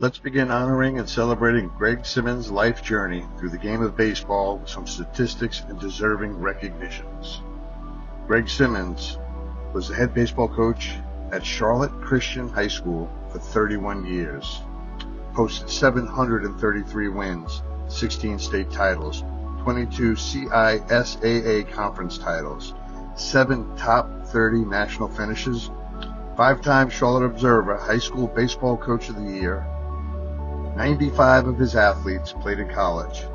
Let's begin honoring and celebrating Greg Simmons' life journey through the game of baseball with some statistics and deserving recognitions. Greg Simmons was the head baseball coach at Charlotte Christian High School for 31 years, posted 733 wins, 16 state titles, 22 CISAA conference titles, 7 top 30 national finishes, 5-time Charlotte Observer High School Baseball Coach of the Year. 95 of his athletes played in college,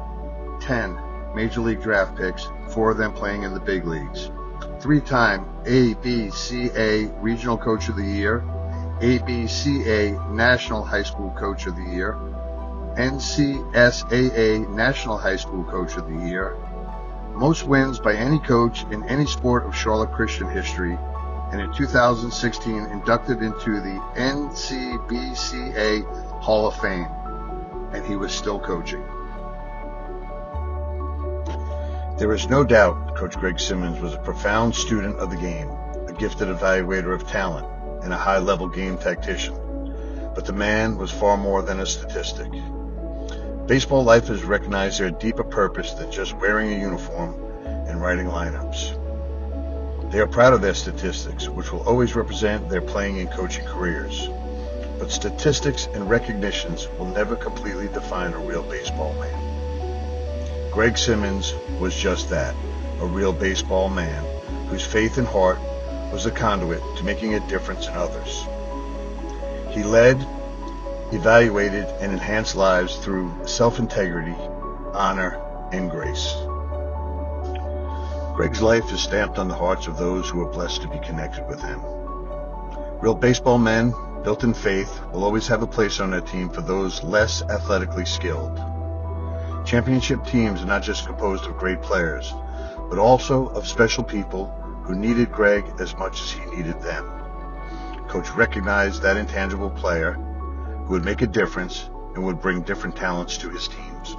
10 Major League draft picks, 4 of them playing in the big leagues, 3-time ABCA Regional Coach of the Year, ABCA National High School Coach of the Year, NCSAA National High School Coach of the Year, most wins by any coach in any sport of Charlotte Christian history, and in 2016 inducted into the NCBCA Hall of Fame. And he was still coaching. There is no doubt Coach Greg Simmons was a profound student of the game, a gifted evaluator of talent, and a high-level game tactician. But the man was far more than a statistic. Baseball life has recognized their deeper purpose than just wearing a uniform and writing lineups. They are proud of their statistics, which will always represent their playing and coaching careers. But statistics and recognitions will never completely define a real baseball man. Greg Simmons was just that, a real baseball man whose faith and heart was a conduit to making a difference in others. He led, evaluated, and enhanced lives through self-integrity, honor, and grace. Greg's life is stamped on the hearts of those who are blessed to be connected with him. Real baseball men, built in faith, will always have a place on their team for those less athletically skilled. Championship teams are not just composed of great players, but also of special people who needed Greg as much as he needed them. Coach recognized that intangible player who would make a difference and would bring different talents to his teams.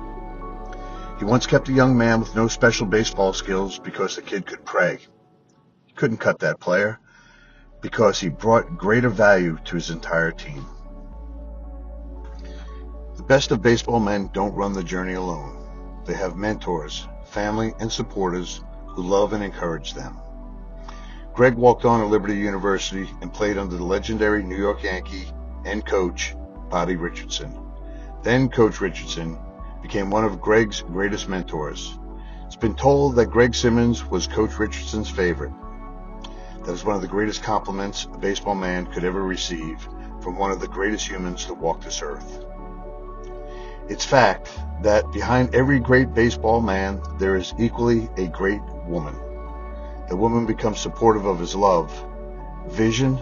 He once kept a young man with no special baseball skills because the kid could pray. He couldn't cut that player because he brought greater value to his entire team. The best of baseball men don't run the journey alone. They have mentors, family, and supporters who love and encourage them. Greg walked on at Liberty University and played under the legendary New York Yankee and coach Bobby Richardson. Then Coach Richardson became one of Greg's greatest mentors. It's been told that Greg Simmons was Coach Richardson's favorite. That is one of the greatest compliments a baseball man could ever receive from one of the greatest humans to walk this earth. It's fact that behind every great baseball man, there is equally a great woman. The woman becomes supportive of his love, vision,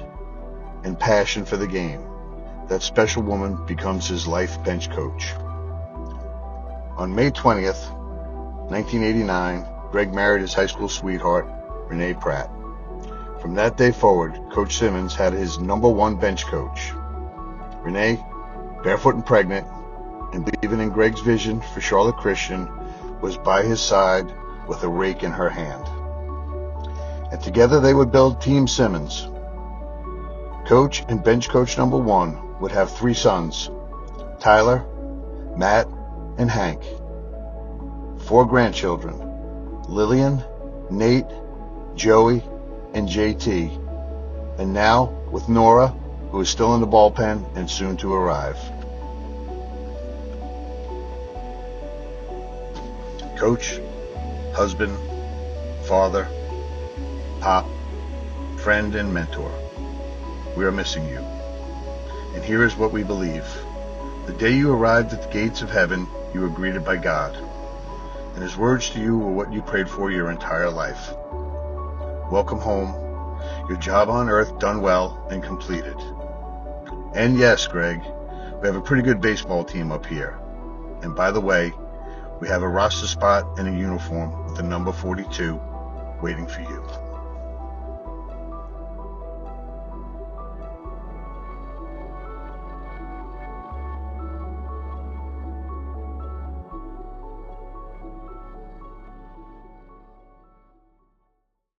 and passion for the game. That special woman becomes his life bench coach. On May 20th, 1989, Greg married his high school sweetheart, Renee Pratt. From that day forward, Coach Simmons had his number one bench coach. Renee, barefoot and pregnant, and believing in Greg's vision for Charlotte Christian, was by his side with a rake in her hand. And together they would build Team Simmons. Coach and bench coach number one would have 3 sons, Tyler, Matt, and Hank. 4 grandchildren, Lillian, Nate, Joey, and JT, and now with Nora, who is still in the bullpen and soon to arrive. Coach, husband, father, pop, friend, and mentor, we are missing you. And here is what we believe. The day you arrived at the gates of heaven, you were greeted by God, and his words to you were what you prayed for your entire life. Welcome home, your job on earth done well and completed. And yes, Greg, we have a pretty good baseball team up here. And by the way, we have a roster spot and a uniform with the number 42 waiting for you.